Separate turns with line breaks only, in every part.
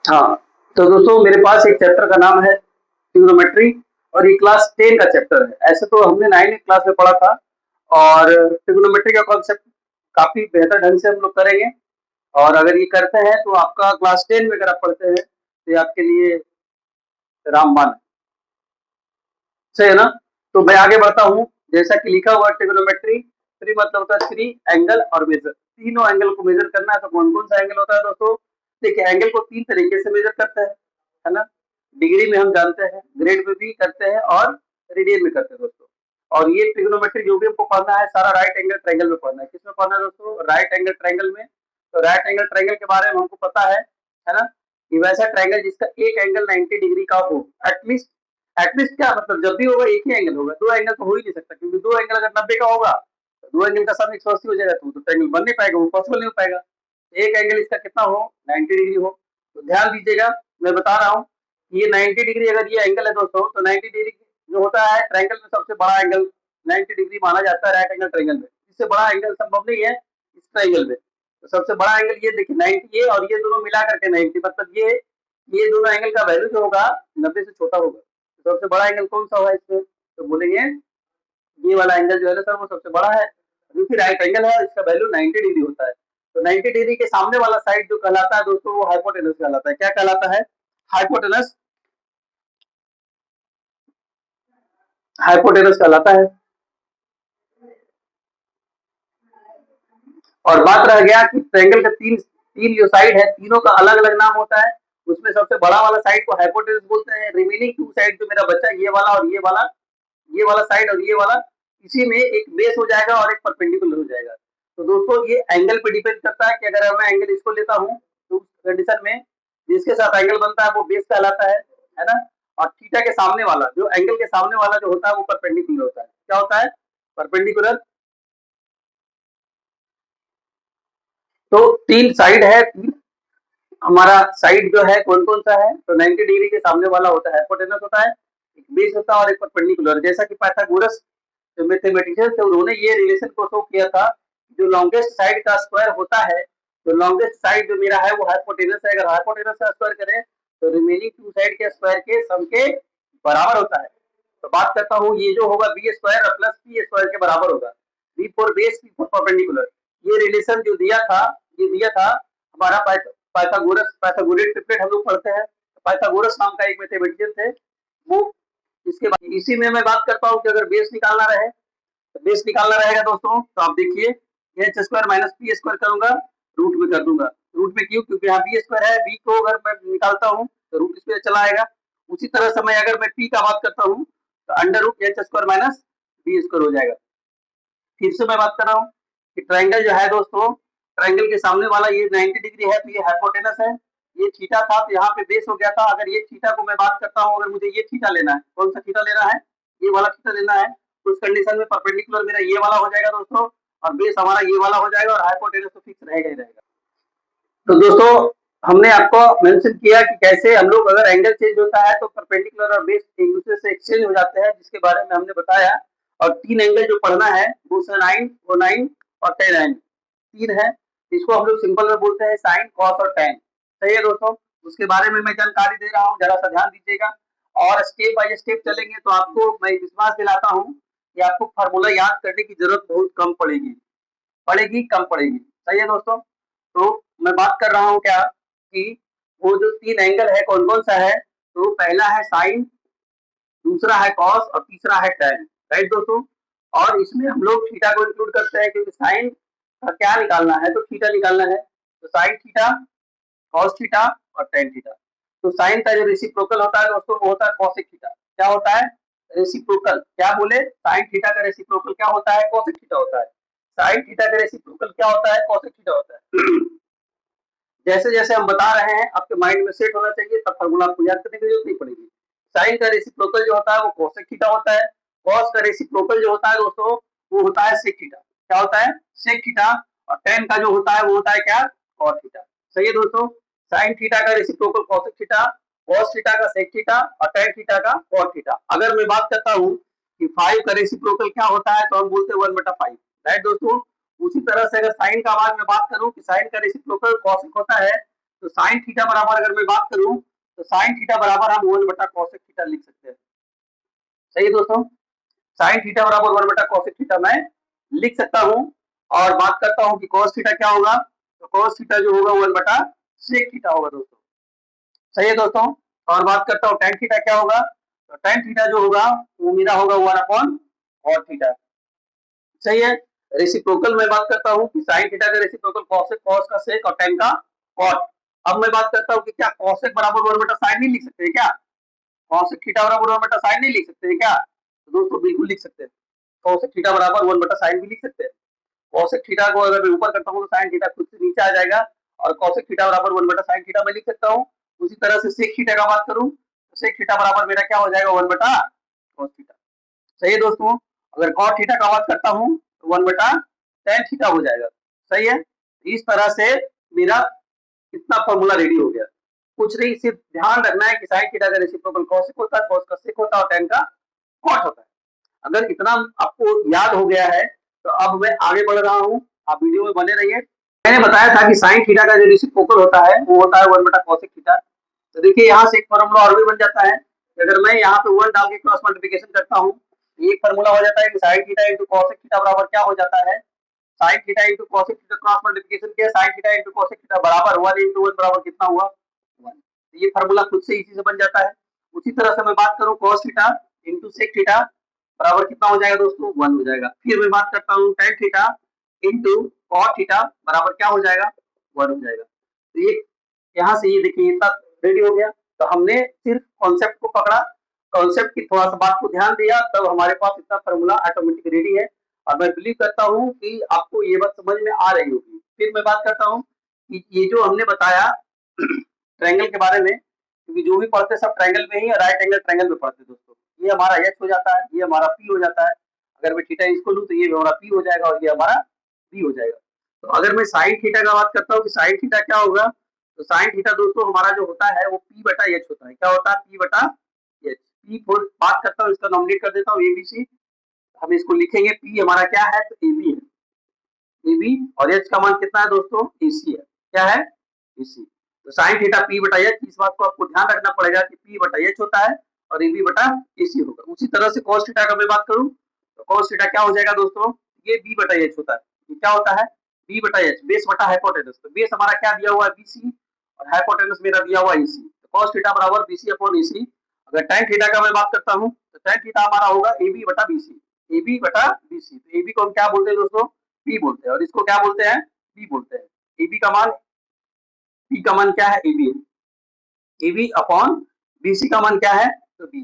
हाँ, तो दोस्तों मेरे पास एक चैप्टर का नाम है ट्रिग्नोमेट्री और ये क्लास 10 का चैप्टर है। ऐसे तो हमने 9th क्लास में पढ़ा था और ट्रिग्नोमेट्री का कॉन्सेप्ट काफ़ी बेहतर ढंग से हम लोग करेंगे और अगर ये करते हैं तो आपका क्लास 10 में अगर आप पढ़ते हैं तो ये आपके लिए रामबाण है। सही है ना? तो मैं आगे बढ़ता हूँ। जैसा कि लिखा हुआ है ट्रिग्नोमेट्री, ट्री मतलब होता है थ्री, एंगल और मेजर। तीनों एंगल को मेजर करना है तो कौन-कौन सा एंगल होता है दोस्तों? देखिए एंगल को 3 तरीके से मेजर करते हैं, है ना? डिग्री में हम जानते हैं, ग्रेड में भी करते हैं और रेडियन में करते हैं दोस्तों। और ये ट्रिग्नोमेट्री जो भी हमको पढ़ना है सारा राइट एंगल ट्रायंगल में पढ़ना है। किसमें पढ़ना है दोस्तों? राइट एंगल ट्रायंगल में। तो राइट एंगल ट्रायंगल के बारे में हमको पता है ना? कि वैसा ट्रायंगल जिसका एक एंगल 90 डिग्री का हो। एटलीस्ट क्या मतलब जब भी होगा एक ही एंगल होगा, 2 एंगल तो हो ही नहीं सकता क्योंकि 2 एंगल अगर 90 का होगा, तो 2 एंगल का सम 180 हो जाएगा तो ट्रायंगल बन नहीं पाएगा, वो पॉसिबल नहीं हो पाएगा। एक एंगल इसका कितना हो? 90 डिग्री हो। तो ध्यान दीजिएगा, मैं बता रहा हूँ, ये 90 डिग्री अगर ये एंगल है दोस्तों, तो 90 डिग्री जो होता है ट्रायंगल में सबसे बड़ा एंगल 90 डिग्री माना जाता है राइट एंगल ट्रायंगल में। इससे बड़ा एंगल संभव नहीं है इस ट्रायंगल में। तो सबसे बड़ा एंगल ये देखिए 90 ये और ये दोनों मिला करके 90 मतलब ये दोनों एंगल का वैल्यू जो होगा 90 से छोटा होगा। तो सबसे बड़ा एंगल कौन सा होगा इसमें? तो बोलेंगे ये वाला एंगल जो है ना सर वो सबसे बड़ा है क्योंकि राइट एंगल है इसका वैल्यू 90 डिग्री होता है। तो 90 डिग्री के सामने वाला साइड जो कहलाता है दोस्तों वो हाइपोटेनस कहलाता है। क्या कहलाता है? हाइपोटेनस। हाइपोटेनस कहलाता है। और बात रह गया कि ट्रायंगल का तीन तीन जो साइड है तीनों का अलग अलग नाम होता है। उसमें सबसे बड़ा वाला साइड को हाइपोटेनस बोलते हैं। रिमेनिंग टू साइड जो मेरा बच्चा ये वाला और ये वाला साइड और ये वाला इसी में एक बेस हो जाएगा और एक परपेंडिकुलर हो जाएगा। तो दोस्तों ये एंगल पे डिपेंड करता है कि अगर मैं एंगल इसको लेता हूँ तो उस कंडीशन में जिसके साथ एंगल बनता है वो बेस कहलाता है ना? और थीटा के सामने वाला जो एंगल के सामने वाला जो होता है वो परपेंडिकुलर होता है। क्या होता है? परपेंडिकुलर। तो तीन साइड है, तीन हमारा साइड जो है कौन-कौन सा है? तो 90 डिग्री के सामने वाला होता है हाइपोटेनस होता है, एक बेस होता है और एक परपेंडिकुलर। जैसा कि पाइथागोरस जो मैथमेटिशियन थे उन्होंने ये रिलेशन को शो किया था, जो लॉन्गेस्ट साइड का स्क्वायर होता है, तो लॉन्गेस्ट साइड जो मेरा है वो हाइपोटेनस है। अगर हाइपोटेनस का स्क्वायर करें तो रिमेनिंग टू साइड के स्क्वायर के सम के बराबर होता है। तो बात करता हूँ ये जो होगा B square plus C square के बराबर होगा। B for base, B for perpendicular. ये रिलेशन जो दिया था हमारा पाइथागोरस ट्रिपलेट हम लोग पढ़ते हैं। पाइथागोरस नाम का एक मैथमेटिशियन थे वो। इसके बाद इसी में मैं बात करता हूँ कि अगर बेस निकालना रहे तो बेस निकालना रहेगा दोस्तों तो आप देखिए H square minus P square करूंगा, रूट में कर दूंगा। रूट में क्यों? क्योंकि यहाँ बी स्क्वायर है, बी को अगर मैं निकालता हूँ तो रूट इस पे चला आएगा। उसी तरह से मैं अगर मैं पी का बात करता हूँ तो under root H square minus B square हो जाएगा। फिर से मैं बात कर रहा हूँ कि ट्रायंगल जो है दोस्तों, ट्रायंगल के सामने वाला ये 90 डिग्री है तो ये हाइपोटेनस है। ये थीटा था तो यहाँ पे बेस हो गया था। अगर ये थीटा को मैं बात करता हूँ, अगर मुझे ये थीटा लेना है, कौन सा थीटा लेना है? ये वाला थीटा लेना है। उस कंडीशन में परपेंडिकुलर मेरा ये वाला हो जाएगा दोस्तों और बेस हमारा ये वाला हो जाएगा और हाइपोटेनस तो फिक्स रहेगा ही रहेगा। तो दोस्तों हमने आपको मेंशन किया कि कैसे हम लोग अगर एंगल चेंज होता है तो परपेंडिकुलर और बेस एक दूसरे से एक्सचेंज हो जाते हैं, जिसके बारे में हमने बताया। और तीन एंगल जो पढ़ना है वो साइन, कोसाइन और टेन तीन है। इसको हम लोग सिंपल में बोलते हैं साइन, कॉस और टेन। सही है दोस्तों? उसके बारे में मैं जानकारी दे रहा हूँ, जरा सा ध्यान दीजिएगा और स्टेप बाय स्टेप चलेंगे तो आपको मैं विश्वास दिलाता हूँ कि आपको फार्मूला याद करने की जरूरत बहुत कम पड़ेगी, कम पड़ेगी। सही है दोस्तों? तो मैं बात कर रहा हूँ क्या कि वो जो तीन एंगल है कौन कौन सा है? तो पहला है साइन, दूसरा है कॉस और तीसरा है टेन। राइट दोस्तों? और इसमें हम लोग थीटा को इंक्लूड करते हैं क्योंकि साइन का क्या निकालना है? तो थीटा निकालना है। तो साइन थीटा, कॉस थीटा और टेन थीटा। तो साइन का जो रेसिप्रोकल होता है दोस्तों वो होता है कॉसेक थीटा। क्या होता है? रेसिप्रोकल। क्या बोले? साइन थीटा का रेसिप्रोकल क्या होता है? कॉसेक थीटा होता है। साइन थीटा का रेसिप्रोकल क्या होता है? कॉसेक थीटा होता है। जैसे जैसे हम बता रहे हैं आपके माइंड में सेट होना चाहिए, तब फार्मूला आपको याद करने की जरूरत नहीं पड़ेगी। साइन का रेसिप्रोकल जो होता है वो कोसेक थीटा होता है। कॉस का रेसिप्रोकल जो होता है दोस्तों वो होता है सेक थीटा। क्या होता है? सेक थीटा। और टेन का जो होता है वो होता है क्या? Cos theta. सही है दोस्तों? साइन थीटा का reciprocal cosec theta, cos theta का सेक थीटा और टेन थीटा का कॉस थीटा। अगर मैं बात करता हूँ कि 5 का रेसिप्रोकल क्या होता है तो हम बोलते हैं 1/5। राइट दोस्तों? उसी तरह से अगर साइन का बाद में बात करूं कि साइन का रेसिप्रोकल कॉसेक होता है तो साइन थीटा बराबर अगर मैं बात करूं तो साइन थीटा बराबर हम 1 बटा कोसेक थीटा लिख सकते हैं। सही है दोस्तों, साइन थीटा बराबर 1 बटा कोसेक थीटा मैं लिख सकता हूं। और बात करता हूं कि cos थीटा क्या होगा, तो cos थीटा जो होगा 1 बटा sec थीटा होगा दोस्तों। सही है दोस्तों, और बात करता हूं tan थीटा क्या होगा, तो tan थीटा जो होगा वो मेरा होगा 1 अपॉन cot थीटा। सही है, रेसिप्रोकल में बात करता हूं कि sin थीटा का रेसिप्रोकल cos का sec और tan का cot। अब मैं बात करता हूं कि क्या cosec बराबर 1 बटा sin नहीं लिख सकते हैं क्या, cosec थीटा बराबर 1 बटा sin नहीं लिख सकते हैं क्या, तो दोस्तों बिल्कुल लिख सकते हैं। cosec थीटा बराबर 1 बटा sin भी लिख सकते हैं। cosec थीटा को अगर मैं ऊपर करता हूं तो sin थीटा खुद से नीचे आ जाएगा और cosec थीटा बराबर 1 बटा sin थीटा मैं लिख सकता हूं। उसी तरह से sec थीटा का बात करूं तो sec थीटा बराबर मेरा क्या हो जाएगा 1 बटा cos थीटा। सही है दोस्तों, अगर cot थीटा का बात करता हूं तो 1 बटा tan थीटा हो जाएगा। सही है, इस तरह से मेरा इतना फॉर्मूला रेडी हो गया। कुछ नहीं, सिर्फ ध्यान रखना है कि sin थीटा का रेसिप्रोकल cosec होता है, cos का sec होता है और tan का cot होता है। अगर इतना आपको याद हो गया है तो अब मैं आगे बढ़ रहा हूं, आप वीडियो में बने रहिए। मैंने बताया था कि sin थीटा का जो रेसिप्रोकल होता है वो होता है 1 बटा cosec थीटा। तो देखिए यहाँ से एक फॉर्मूला और भी बन जाता है, अगर मैं यहाँ पे 1 डाल के क्रॉस मल्टीप्लिकेशन करता हूँ, एक फॉर्मूला हो जाता है कि sin theta into cosec theta बराबर क्या हो जाता है, sin theta into cosec theta cross multiplication किया, sin theta into cosec theta बराबर 1 इनटू 1 बराबर कितना हुआ 1। तो ये फॉर्मूला खुद से इसी से बन जाता है। उसी तरह से मैं बात करूं cos theta into sec theta बराबर कितना हो जाएगा दोस्तों 1 हो जाएगा। फिर मैं बात करता हूं tan theta into cot theta बराबर क्या हो जाएगा 1 हो जाएगा। तो ये यहाँ से ये देखिए इतना रेडी हो गया। तो हमने सिर्फ कॉन्सेप्ट को पकड़ा, कॉन्सेप्ट की थोड़ा सा बात को ध्यान दिया, तब हमारे पास इतना फॉर्मूला ऑटोमेटिक रेडी है। और मैं बिलीव करता हूँ कि आपको ये बात समझ में आ रही होगी। फिर मैं बात करता हूँ कि ये जो हमने बताया ट्रायंगल के बारे में, क्योंकि जो भी पढ़ते सब ट्रायंगल में ही राइट एंगल ट्रायंगल में पढ़ते दोस्तों। ये हमारा एच हो जाता है, ये हमारा पी हो जाता है। अगर मैं थीटा इसको लूँ तो ये हमारा पी हो जाएगा और ये हमारा बी हो जाएगा। तो अगर मैं साइन थीटा का बात करता हूँ कि साइन थीटा क्या होगा, तो साइन थीटा दोस्तों हमारा जो होता है वो पी बटा एच होता है। क्या होता है, पी बटा एच। पी फोर बात करता हूँ, इसका नॉमिनेट कर देता हूँ एबीसी। हम इसको लिखेंगे, पी हमारा क्या है तो एबी है, एबी, और एच का मान कितना है दोस्तों एसी है। क्या है, एसी। तो साइन थीटा पी बटा एच, इस बात को आपको ध्यान रखना पड़ेगा कि पी बटा एच होता है और एबी बटा एसी होगा। उसी तरह से cos थीटा का मैं बात करूं तो cos थीटा क्या हो जाएगा दोस्तों, ये बी बटा एच होता है। ये क्या होता है, बी बटा एच, बेस बटा हाइपोटेनस। तो बेस हमारा क्या दिया हुआ है बीसी और हाइपोटेनस मेरा दिया हुआ है एसी। तो cos थीटा बराबर बीसी अपॉन एसी। अगर tan थीटा का मैं बात करता हूं तो tan थीटा हमारा होगा एबी बटा बीसी, एबी बटा बीसी। तो एबी को हम क्या बोलते हैं दोस्तों, पी बोलते हैं, और इसको क्या बोलते हैं, बी बोलते हैं। एबी का मान, पी का मान क्या है एबी, एबी अपॉन बीसी का मान क्या है तो बी,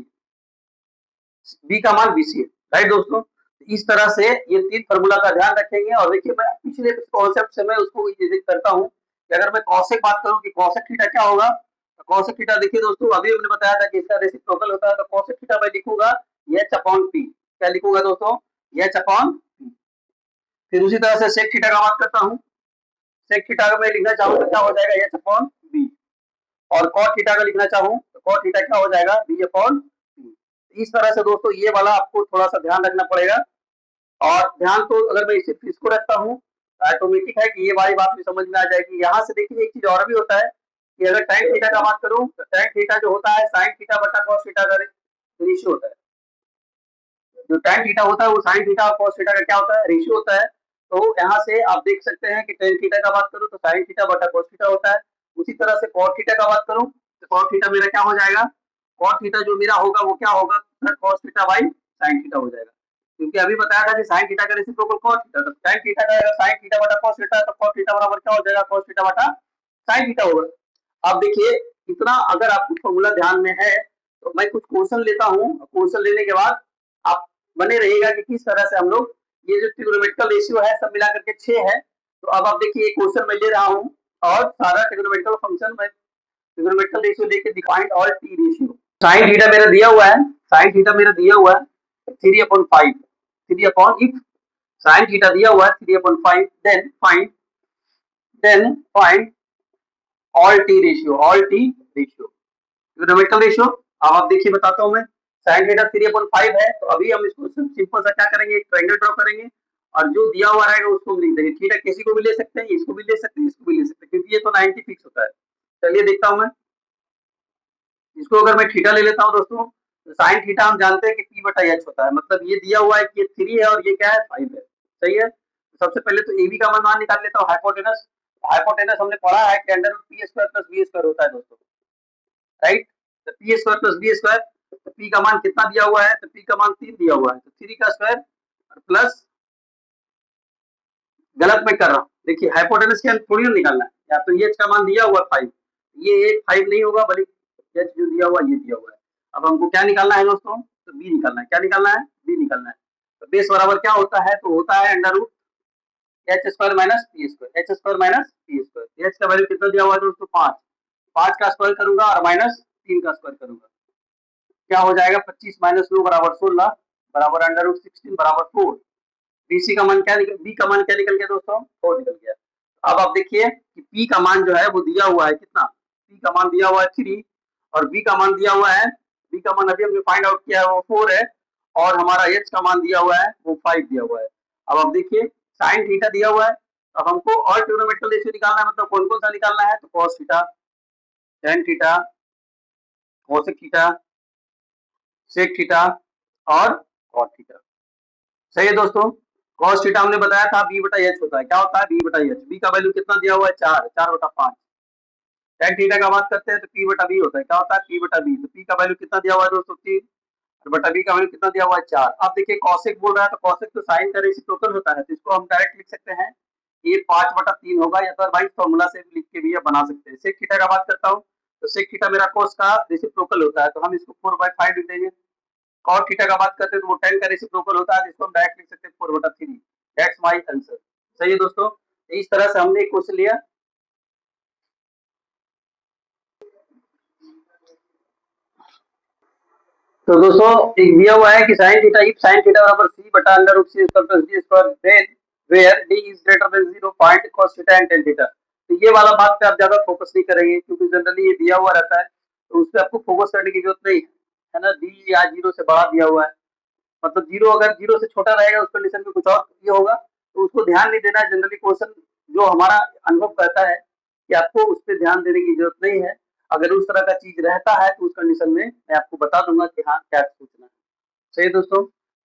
बी का मान बीसी है। राइट दोस्तों, इस तरह से ये तीन फार्मूला का ध्यान रखेंगे। और देखिए मैं पिछले कॉन्सेप्ट से मैं उसको विजिट करता हूँ कि अगर मैं कॉसेक बात करूँ कि कॉसेक थीटा क्या होगा, तो कॉसेक थीटा देखिए दोस्तों अभी हमने बताया था कि इसका रेसिप्रोकल होता है। तो कॉसेक थीटा मैं लिखूंगा एच अपॉन पी। क्या लिखूंगा दोस्तों, एच अपॉन पी। फिर उसी तरह से सेक थीटा का बात करता हूँ, सेक थीटा का मैं लिखना चाहूँ तो क्या हो जाएगा एच अपॉन बी। और कॉट थीटा का लिखना चाहूँ तो कॉट थीटा क्या हो जाएगा बी अपॉन बी। इस तरह से दोस्तों ये वाला आपको थोड़ा सा ध्यान रखना पड़ेगा। और ध्यान तो अगर मैं सिर्फ इसको रखता हूँ ऑटोमेटिक है कि ये वाली बात भी समझ में आ जाएगी। यहाँ से देखिए एक चीज और भी होता है कि अगर tan थीटा का बात करूँ तो tan थीटा जो होता है sin थीटा बटा cos थीटा का रेशियो होता है। जो tan थीटा होता है वो sin थीटा और cos थीटा का क्या होता है, रेशियो होता है। तो यहाँ से आप देख सकते हैं कि tan थीटा का बात करूँ तो sin थीटा बटा cos थीटा होता है। उसी तरह से cot थीटा का बात करूँ तो cot थीटा मेरा क्या हो जाएगा, cot थीटा जो मेरा होगा वो क्या होगा cos theta by sin theta हो जाएगा। क्योंकि अभी बताया था कि sin थीटा का रेसिप्रोकल cos थीटा, तो tan थीटा का अगर sin थीटा बटा cos थीटा है तो cos थीटा बराबर क्या हो जाएगा cos थीटा बटा sin थीटा होगा। अब देखिए इतना अगर आपको फॉर्मूला ध्यान में है तो मैं कुछ क्वेश्चन लेता हूँ, क्वेश्चन लेने के बाद आप बने रहेगा कि किस तरह से हम लोग ये जो ट्रिग्नोमेट्रिकल रेशियो है सब मिला करके 6 है। तो अब आप देखिए क्वेश्चन मैं ले रहा हूँ और सारा ट्रिग्नोमेट्रिकल फंक्शन में ट्रिग्नोमेट्रिकल रेशियो लेके defined all T ratio. Sine theta मेरा दिया हुआ है, साइन थीटा मेरा दिया हुआ है 3/5, 3 अपॉन इफ साइन थीटा दिया हुआ है 3/5, then find all T ratio, all T ratio trigonometrical ratio. अब आप देखिए बताता हूं मैं, sin थीटा 3/5 है तो अभी हम इसको सिंपल सा क्या करेंगे, एक ट्रायंगल ड्रॉ करेंगे और जो दिया हुआ रहेगा उसको हम लिख देंगे। थीटा किसी को भी ले सकते हैं, इसको भी ले सकते हैं, इसको भी ले सकते हैं, क्योंकि ये तो 90 फिक्स होता है। चलिए देखता हूँ मैं इसको। अगर मैं थीटा ले लेता हूँ दोस्तों, तो साइन थीटा हम जानते हैं कि पी बटा एच होता है। मतलब ये दिया हुआ है कि ये 3 है और ये क्या है 5 है, सही है। तो सबसे पहले तो ए बी का मान निकाल लेता हूँ। हाइपोटेनस, हाइपोटेनस हमने पढ़ा है कि under root P square plus B square होता है दोस्तों, राइट। तो P square plus B square, तो पी का मान कितना दिया हुआ है, तो पी का मान 3 दिया हुआ है, तो 3 का स्क्वायर प्लस, गलत मैं कर रहा हूँ, देखिए हाइपोटेनस के थोड़ी ना निकालना है, या तो एच का मान दिया हुआ 5, ये एच 5 नहीं होगा बल्कि एच जो दिया हुआ ये दिया हुआ है। अब हमको क्या निकालना है दोस्तों, तो बी निकालना है। क्या निकालना है, बी निकालना है। तो बेस बराबर क्या होता है, तो होता है under root H square minus P square, H square minus P square. H का वैल्यू कितना दिया हुआ है दोस्तों 5, 5 का स्क्वायर करूंगा और माइनस 3 का स्क्वायर करूंगा, क्या हो जाएगा 25 माइनस 2 बराबर 16 बराबर अंडर रूट 16 बराबर 4। बीसी का मान क्या निकल, बी का मान क्या निकल गया दोस्तों, 4 निकल गया। अब आप देखिए कि पी का मान जो है वो दिया हुआ है कितना, पी का मान दिया हुआ है 3 और बी का मान दिया हुआ है, बी का मान अभी हमने फाइंड आउट किया है वो 4 है, और हमारा एच का मान दिया हुआ है वो 5 दिया हुआ है। अब आप देखिए साइन थीटा दिया हुआ है, अब हमको और ट्रिग्नोमेट्रिकल रेशियो निकालना है। मतलब कौन कौन सा निकालना है, तो cos theta, tan theta, cosec theta, sec theta और कॉट थीटा, सही है दोस्तों। कॉस थीटा हमने बताया था बी बटा एच होता है, क्या होता है बी बटा एच, बी का वैल्यू कितना दिया हुआ है 4, 4/5। टेन थीटा का बात करते हैं तो पी बटा बी होता है, क्या होता है पी बटा बी, तो पी का वैल्यू कितना दिया हुआ है दोस्तों 3 और बटा बी का वैल्यू कितना दिया हुआ है 4। अब देखिए कॉसेक बोल रहा है, तो कॉसेक तो साइन का रेसिप्रोकल होता है, तो इसको हम डायरेक्ट लिख सकते हैं, ये 5/3 होगा, या तो भाई फॉर्मूला से लिख के भी बना सकते हैं। सेक थीटा का बात करता हूँ, तो सेक थीटा मेरा कॉस का रेसिप्रोकल होता है, तो हम इसको 4/5 लिख देंगे। कॉट थीटा का बात करते हैं तो वो 10 का रेसिप्रोकल होता है, जिसको हम डायरेक्ट लिख सकते हैं 4/3। दैट्स माय आंसर, सही है दोस्तों। इस तरह से हमने एक क्वेश्चन लिया। तो दोस्तों एक दिया हुआ है कि sin theta if sin theta बराबर c बटा under root c square plus d square then where d is greater than 0 find cos theta and tan theta. तो ये वाला बात पे आप ज्यादा फोकस नहीं करेंगे, क्योंकि जनरली ये दिया हुआ रहता है, तो उस पे आपको फोकस करने की जरूरत नहीं है ना। d या 0 से बड़ा दिया हुआ है, मतलब 0 अगर 0 से छोटा रहेगा उस कंडीशन में कुछ और ये होगा, तो उसको ध्यान नहीं देना है। जनरली क्वेश्चन जो हमारा अनुभव कहता है कि आपको उस पर ध्यान देने की जरूरत नहीं है। अगर उस तरह का चीज रहता है तो उस कंडीशन में मैं आपको बता दूंगा कि हाँ क्या सोचना है, सही दोस्तों।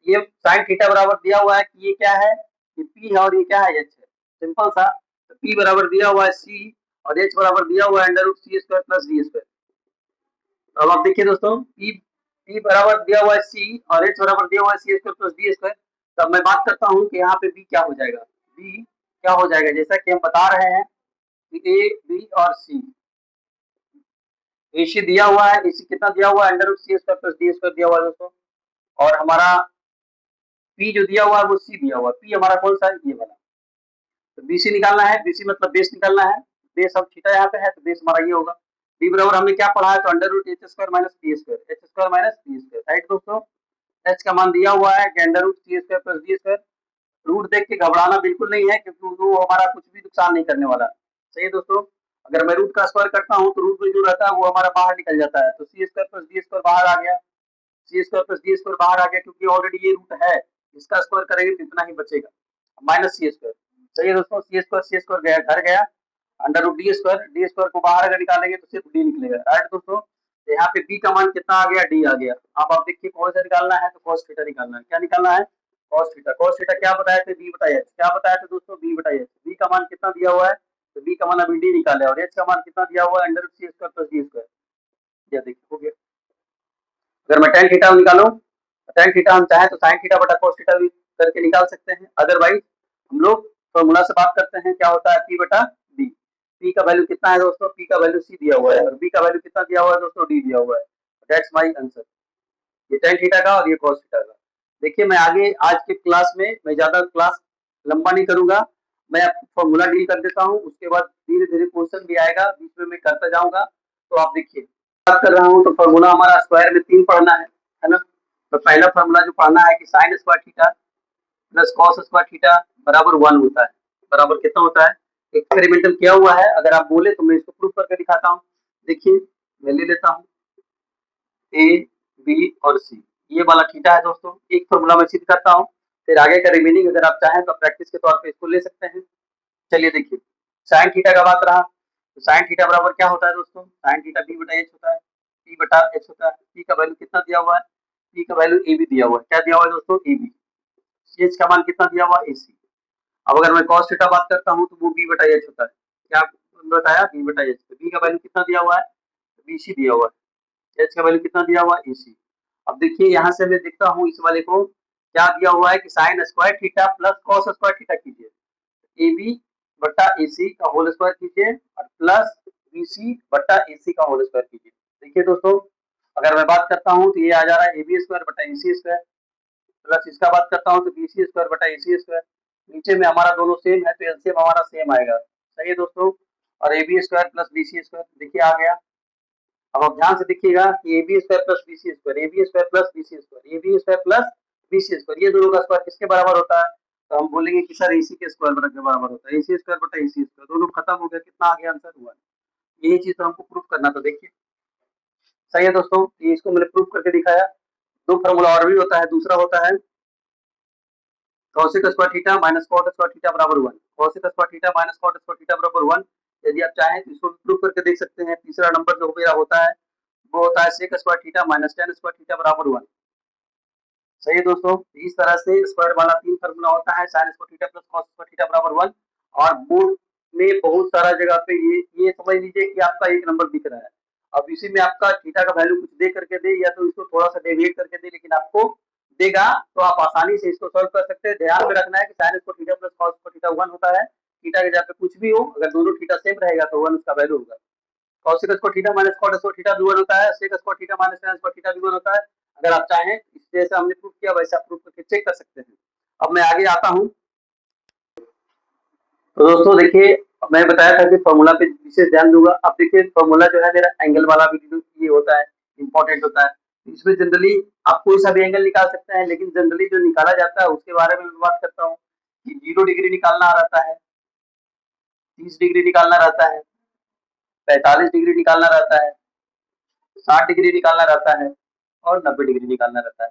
ये साइन थीटा बराबर दिया हुआ है कि ये क्या है, ये पी है और ये क्या है एच है, सिंपल सा। तो पी बराबर दिया हुआ है सी और एच बराबर दिया हुआ है under root C square plus D square. अब आप देखिए दोस्तों पी, पी बराबर दिया हुआ है सी और एच बराबर दिया हुआ है सी स्क्वायर प्लस डी स्क्वायर। तब मैं बात करता हूँ कि यहाँ पे बी क्या हो जाएगा, बी क्या हो जाएगा, जैसा कि हम बता रहे हैं कि ए बी और सी, एसी दिया हुआ है, एसी कितना दिया हुआ है under root C square plus D square दिया हुआ है दोस्तों, और हमारा पी जो दिया हुआ है वो सी दिया हुआ है। पी हमारा कौन सा है, ये वाला। तो बीसी निकालना है, बीसी मतलब बेस निकालना है, बेस अब थीटा यहाँ पे है तो बेस हमारा ये होगा। बी बराबर हमने क्या पढ़ा है, तो under root H square minus P square, H square minus P square, right दोस्तों। एच का मान दिया हुआ है कि under root C square plus D square. Root देख के घबराना बिल्कुल नहीं है, क्योंकि वो हमारा कुछ भी नुकसान नहीं करने वाला, सही है दोस्तों। अगर मैं रूट का स्क्वायर करता हूँ तो रूट में जो रहता है वो हमारा बाहर निकल जाता है, तो सी स्क्वायर प्लस डी स्क्वायर बाहर आ गया, सी स्क्वायर प्लस डी स्क्वायर बाहर आ गया, क्योंकि ऑलरेडी ये रूट है, इसका स्क्वायर करेंगे तो इतना ही बचेगा, माइनस सी स्क्वायर, सही है दोस्तों। सी स्क्वायर गया घर गया, अंडर रूट डी स्क्वायर को बाहर अगर निकालेंगे तो सिर्फ डी निकलेगा, राइट दोस्तों। तो यहाँ पे बी का मान कितना आ गया, डी आ गया। अब आप देखिए कौन सा निकालना है, तो कॉस थीटा निकालना है। क्या निकालना है, कॉस थीटा। कॉस थीटा क्या बताया थे, बी बटा एच, क्या बताया था दोस्तों, बी बटा एच। बी का मान कितना दिया हुआ है, तो बी का मान अभी डी निकाले, और एच का मान कितना दिया हुआ है under root C square plus D square, ये देखिए हो गया। अगर मैं tan थीटा निकालूं, tan थीटा हम चाहे तो sin थीटा बटा cos थीटा भी करके निकाल सकते हैं। अदरवाइज हम लोग फॉर्मूला से बात करते हैं, क्या होता है p बटा b। p का वैल्यू कितना है दोस्तों, p का वैल्यू c दिया हुआ है और b का वैल्यू कितना दिया हुआ है दोस्तों, d दिया हुआ है। दैट्स माय आंसर, ये tan थीटा का और ये cos थीटा का। देखिए मैं आगे आज के क्लास में मैं ज्यादा क्लास लंबा नहीं करूंगा, मैं आपको फॉर्मूला डील कर देता हूँ, उसके बाद धीरे धीरे क्वेश्चन भी आएगा बीच में मैं करता जाऊंगा। तो आप देखिए बात कर रहा हूँ, तो फॉर्मूला हमारा स्क्वायर में 3 पढ़ना है ना। तो पहला फॉर्मूला जो पढ़ना है कि sine square theta plus cos square theta बराबर 1 होता है, बराबर कितना होता है, एक्सपेरिमेंटल किया हुआ है। अगर आप बोले तो मैं इसको प्रूफ करके दिखाता हूँ। देखिए मैं ले लेता हूँ ए बी और सी, ये वाला थीटा है दोस्तों, एक फॉर्मूला में सिद्ध करता हूँ, फिर आगे का रिमेनिंग अगर आप चाहें तो प्रैक्टिस के तौर पे इसको ले सकते हैं। चलिए देखिए साइन थीटा का बात रहा, तो साइन थीटा बराबर क्या होता है दोस्तों, साइन थीटा बी बटा एच होता है, पी बटा एच होता है। पी का वैल्यू कितना दिया हुआ है, पी का वैल्यू ए बी दिया हुआ है, क्या दिया हुआ है दोस्तों, ए बी। एच का मान कितना दिया हुआ है, ए सी। अब अगर मैं कॉस थीटा बात करता हूँ तो वो बी बटा एच होता है, क्या बताया, बी बटा एच। बी का वैल्यू कितना दिया हुआ है, बी सी दिया हुआ है, एच का वैल्यू कितना दिया हुआ है, ए सी। अब देखिए यहाँ से मैं देखता हूँ इस वाले को क्या दिया हुआ है कि sine square theta plus cos square theta कीजिए, ए बी बटा ए सी का होल स्क्वायर कीजिए और प्लस बी सी बटा ए सी का होल स्क्वायर कीजिए। देखिए दोस्तों, अगर मैं बात करता हूँ तो ये आ जा रहा है ए बी स्क्वायर बटा ए सी स्क्वायर, प्लस इसका बात करता हूँ तो बी सी स्क्वायर बटा ए सी स्क्वायर। नीचे में हमारा दोनों सेम है तो एलसीएम हमारा सेम आएगा, सही है दोस्तों। और A B square plus B C square देखिए आ गया। अब आप ध्यान से देखिएगा कि A B square plus B C square, A B square plus B C square, A B square plus B C square, ये दोनों का स्क्वायर किसके बराबर होता है, तो हम बोलेंगे कि सर एसी के स्क्वायर के बराबर होता है, एसी स्क्वायर बटा एसी स्क्वायर, दोनों खत्म हो गया, कितना आ गया आंसर, हुआ। यही चीज तो हमको प्रूफ करना था, देखिए सही है दोस्तों, ये इसको मैंने प्रूफ करके दिखाया। दो फार्मूला और भी होता है, दूसरा होता है cosec square theta minus cot square theta बराबर 1, cosec square theta minus cot square theta बराबर 1। यदि आप चाहें तो इसको प्रूफ करके देख सकते हैं। तीसरा नंबर जो मेरा होता है वो होता है sec square theta minus tan square theta बराबर 1। सही है दोस्तों, इस तरह से स्क्वायर वाला तीन फार्मूला होता है, sin square theta plus cos square theta बराबर 1। और बोर्ड में बहुत सारा जगह पे ये समझ लीजिए कि आपका एक नंबर दिख रहा है। अब इसी में आपका थीटा का वैल्यू कुछ दे करके दे या तो इसको थोड़ा सा डेविएट करके दे, लेकिन आपको देगा तो आप आसानी से इसको सॉल्व कर सकते हैं। ध्यान में रखना है कि sin square theta plus cos square theta 1 होता है, थीटा के जगह पे कुछ भी हो, अगर दोनों थीटा सेम रहेगा तो 1 उसका वैल्यू होगा। cosec square theta minus cot square theta भी 1 होता है, sec square theta minus tan square theta भी 1 होता है। अगर आप चाहें इस जैसे हमने प्रूफ किया वैसे आप प्रूफ करके चेक कर सकते हैं। अब मैं आगे आता हूं, तो दोस्तों देखिए मैं बताया था कि फॉर्मूला पे विशेष ध्यान दूंगा। अब देखिए फॉर्मूला जो है मेरा एंगल वाला भी ये होता है, इंपॉर्टेंट होता है। इसमें जनरली आप कोई सा भी एंगल निकाल सकते हैं, लेकिन जनरली जो निकाला जाता है उसके बारे में मैं बात करता हूँ कि 0 डिग्री निकालना रहता है, 30 डिग्री निकालना रहता है, 45 डिग्री निकालना रहता है, 60 डिग्री निकालना रहता है और 90 डिग्री निकालना रहता है।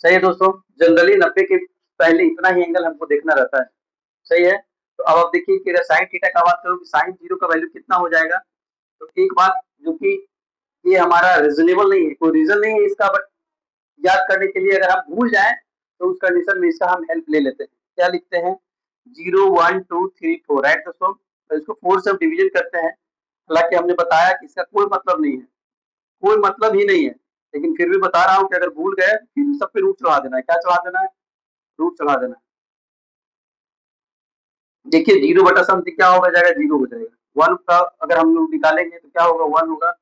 सही है दोस्तों, जनरली 90 के पहले इतना ही एंगल हमको देखना रहता है, सही है। तो अब आप देखिए कि अगर साइन थीटा का बात करूँ कि साइन जीरो का वैल्यू कितना हो जाएगा, तो एक बात जो कि ये हमारा रीजनेबल नहीं है, कोई रीजन नहीं है इसका, बट याद करने के लिए अगर हम भूल जाए तो उस कंडीशन में इसका हम हेल्प ले लेते हैं। क्या लिखते हैं, 0 1 2 3 4, राइट दोस्तों। तो इसको 4 से हम डिवीजन करते हैं, हालांकि हमने बताया कि इसका कोई मतलब नहीं है, कोई मतलब ही नहीं है, लेकिन फिर भी बता रहा हूँ कि अगर भूल गए फिर सब पे रूट चढ़ा देना है। क्या चढ़ा देना है, रूट चढ़ा देना है। देखिए 0/समथिंग क्या होगा जाएगा, 0 हो जाएगा। 1 का अगर हम लोग निकालेंगे तो क्या होगा, 1 होगा।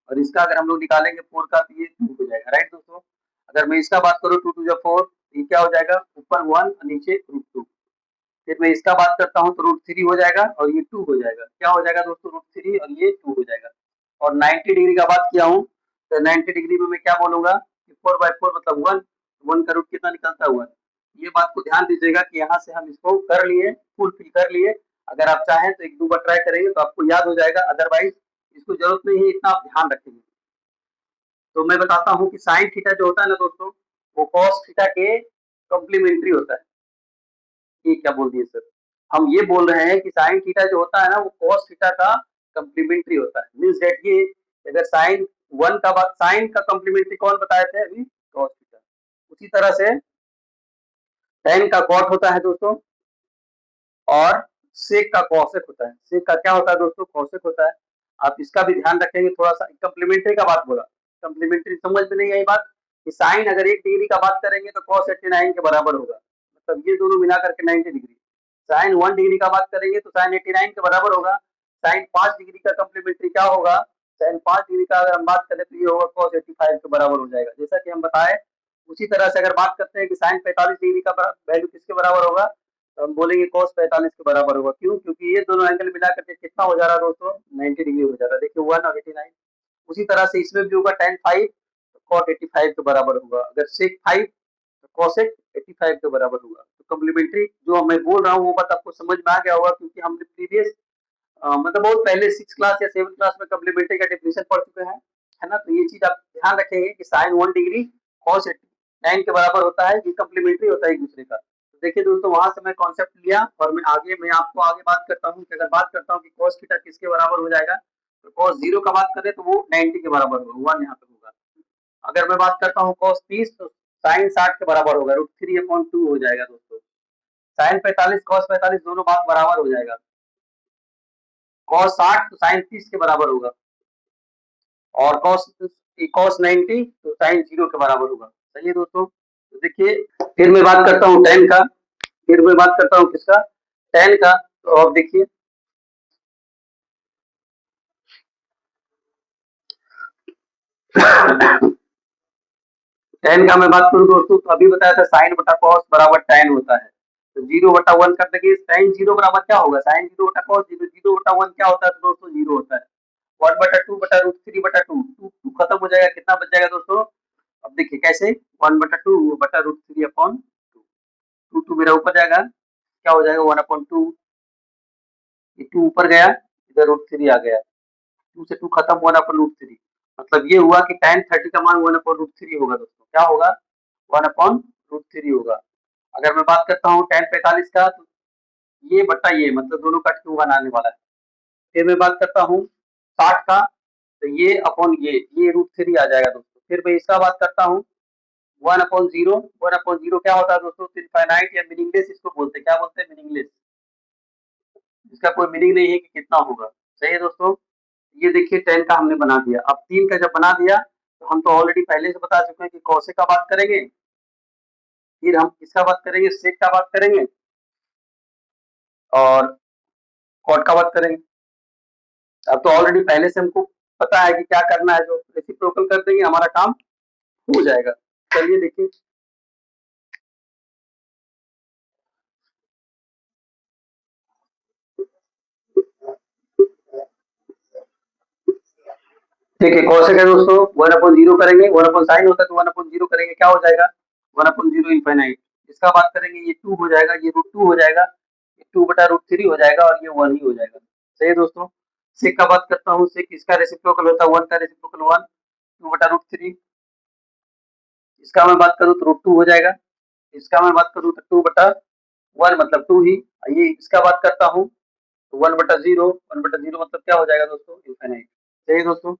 और इसका अगर हम लोग निकालेंगे 4 का तो ये 2 हो जाएगा, राइट दोस्तों। अगर मैं इसका बात करूँ 2 2 4, ये क्या हो जाएगा, ऊपर 1 और नीचे √2। फिर मैं इसका बात करता हूँ तो √3 हो जाएगा और ये 2 हो जाएगा। क्या हो जाएगा दोस्तों, √3 और ये 2 हो जाएगा। और 90 डिग्री का बात किया हूँ तो 90 डिग्री में मैं क्या बोलूंगा कि 4/4 मतलब 1, 1 का रूट कितना निकलता है 1। ये बात को ध्यान दीजिएगा कि यहाँ से हम इसको कर लिए, फुल फिल कर लिए। अगर आप चाहें तो एक दो बार ट्राई करेंगे तो आपको याद हो जाएगा, अदरवाइज इसको जरूरत नहीं है इतना आप ध्यान रखेंगे। तो मैं बताता हूँ कि साइन थीटा जो होता है ना दोस्तों, वो कॉस थीटा के कॉम्प्लीमेंट्री होता है। ये क्या बोल दिए सर, हम ये बोल रहे हैं कि साइन थीटा जो होता है ना वो कॉस थीटा का कॉम्प्लीमेंट्री होता है। मींस दैट ये अगर साइन 1 का बात, साइन का कॉम्प्लीमेंट्री कौन बताए थे अभी, कॉस थीटा। उसी तरह से tan का कॉट होता है दोस्तों, और सेक का कॉसेक होता है। सेक का क्या होता है दोस्तों, कॉसेक होता है। आप इसका भी ध्यान रखेंगे थोड़ा सा। कॉम्प्लीमेंट्री का बात बोला, कॉम्प्लीमेंट्री समझ में नहीं आई बात कि साइन अगर 1 डिग्री का बात करेंगे तो कॉस 89 के बराबर होगा, मतलब ये दोनों मिला करके 90 डिग्री। साइन 1 डिग्री का बात करेंगे तो साइन 89 के बराबर होगा। साइन 5 डिग्री का कॉम्प्लीमेंट्री क्या होगा, साइन 5 डिग्री का अगर हम बात करें तो ये होगा कॉस 85 के बराबर हो जाएगा, जैसा कि हम बताए। उसी तरह से अगर बात करते हैं कि साइन 45 डिग्री का वैल्यू किसके बराबर होगा, तो हम बोलेंगे cos 45 के बराबर होगा। क्यों, क्योंकि ये दोनों एंगल मिला करके कितना हो जा रहा है दोस्तों, 90 डिग्री हो जा रहा है। देखिए 1 और 89। उसी तरह से इसमें भी होगा tan 5 तो cot 85 के बराबर होगा, अगर sec 5 तो cosec 85 के बराबर होगा। तो कॉम्प्लीमेंट्री जो मैं बोल रहा हूँ वो बात आपको समझ में आ गया होगा, क्योंकि हमने प्रीवियस मतलब बहुत पहले 6 क्लास या 7 क्लास में कॉम्प्लीमेंट्री का डेफिनेशन पढ़ चुके हैं, है ना। तो ये चीज आप ध्यान रखेंगे कि साइन 1 डिग्री cos 89 के बराबर होता है, ये कॉम्प्लीमेंट्री होता है एक दूसरे का। देखिए दोस्तों, वहां से मैं कॉन्सेप्ट लिया और मैं आपको आगे बात करता हूँ कि अगर बात करता हूँ कि cos थीटा किसके बराबर हो जाएगा, तो cos 0 का बात करें तो वो 90 के बराबर होगा, 1 यहाँ पे होगा। अगर मैं बात करता हूँ cos 30 तो sin 60 के बराबर होगा, √3/2 हो जाएगा दोस्तों। sin 45 cos 45 दोनों बात बराबर हो जाएगा। cos 60 तो sin 30 के बराबर होगा, और cos 90 तो sin 0 के बराबर होगा। सही है दोस्तों। तो देखिए, फिर मैं बात करता हूँ tan का, फिर मैं बात करता हूँ किसका, tan का। तो अब देखिए, tan का मैं बात करूँ दोस्तों, तो अभी बताया था sin बटा cos बराबर tan होता है। तो 0/1 कर देंगे, sin 0 बराबर क्या होगा, sin 0 बटा cos 0, 0/1 क्या होता है तो दोस्तों 0 होता है। 1/2 बटा √3/2, 2 खत्म हो जाएगा, कितना बच जाएगा दोस्तों। अब देखिए कैसे, 1/2 बटा √3/2, 2 मेरा ऊपर जाएगा, क्या हो जाएगा 1/2, ये 2 ऊपर गया, इधर √3 आ गया, 2 से 2 खत्म, 1/√3। मतलब ये हुआ कि tan 30 का मान 1/√3 होगा दोस्तों। क्या होगा, 1/√3 होगा। अगर मैं बात करता हूँ tan 45 का, तो ये बट्टा ये, मतलब दोनों कट के 1 आने वाला है। फिर मैं बात करता हूँ 60 का, तो ये अपॉन ये √3 आ जाएगा दोस्तों। फिर मैं इसका बात करता हूँ 1/0, 1/0 क्या होता है दोस्तों, इनफाइनाइट या मीनिंगलेस इसको बोलते हैं। क्या बोलते हैं, मीनिंगलेस, इसका कोई मीनिंग नहीं है कि कितना होगा। सही है दोस्तों। ये देखिए 10 का हमने बना दिया। अब 3 का जब बना दिया, तो हम तो ऑलरेडी पहले से बता चुके हैं कि कौसे का बात करेंगे, फिर हम किसका बात करेंगे, सेक का बात करेंगे, और कॉट का बात करेंगे। अब तो ऑलरेडी पहले से हमको पता है कि क्या करना है, जो रेसिप्रोकल कर देंगे हमारा काम हो जाएगा। चलिए देखिए, ठीक है, कौशिक है दोस्तों, 1/0 करेंगे, 1/sin होता है तो 1/0 करेंगे, क्या हो जाएगा 1/0 इनफाइनाइट। इसका बात करेंगे, ये 2 हो जाएगा, ये √2 हो जाएगा, ये 2/√3 हो जाएगा, और ये 1 ही हो जाएगा। सही है दोस्तों। सेक का बात करता हूँ, सेक इसका रेसिप्रोकल होता है 1 का रेसिप्रोकल 1, 2/√3। इसका मैं बात करूँ तो √2 हो जाएगा, इसका मैं बात करूँ तो 2/1 मतलब 2 ही। ये इसका बात करता हूँ तो 1/0, 1/0 मतलब क्या हो जाएगा दोस्तों, इनफाइनाइट। सही है दोस्तों।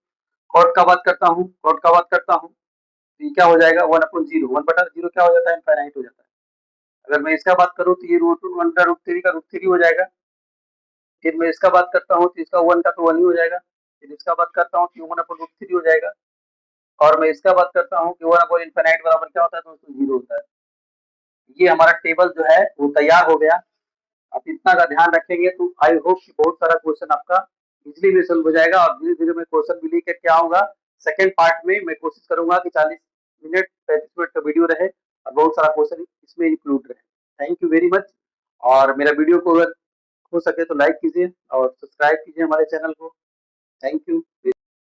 कॉट का बात करता हूँ, कॉट का बात करता हूँ, तो ये क्या हो जाएगा 1/0, 1/0 क्या हो जाता है, इनफाइनाइट हो जाता है। अगर मैं इसका बात करूँ तो ये √1/√3 का √3 हो जाएगा। फिर मैं इसका बात करता हूँ तो इसका 1 का तो 1 ही हो जाएगा। फिर इसका बात करता हूँ तो 1/√3 हो जाएगा। और मैं इसका बात करता हूँ कि 1 इनफाइनाइट बराबर क्या होता है दोस्तों, 0 होता है। ये हमारा टेबल जो है वो तैयार हो गया। आप इतना का ध्यान रखेंगे तो आई होप कि बहुत सारा क्वेश्चन आपका इजीली में सॉल्व हो जाएगा। और धीरे धीरे मैं क्वेश्चन भी लेकर क्या आऊंगा, सेकंड पार्ट में मैं कोशिश करूंगा कि 40 मिनट 35 मिनट का वीडियो रहे और बहुत सारा क्वेश्चन इसमें इंक्लूड रहे। Thank you very much. और मेरा वीडियो को अगर हो सके तो लाइक कीजिए और सब्सक्राइब कीजिए हमारे चैनल को। Thank you.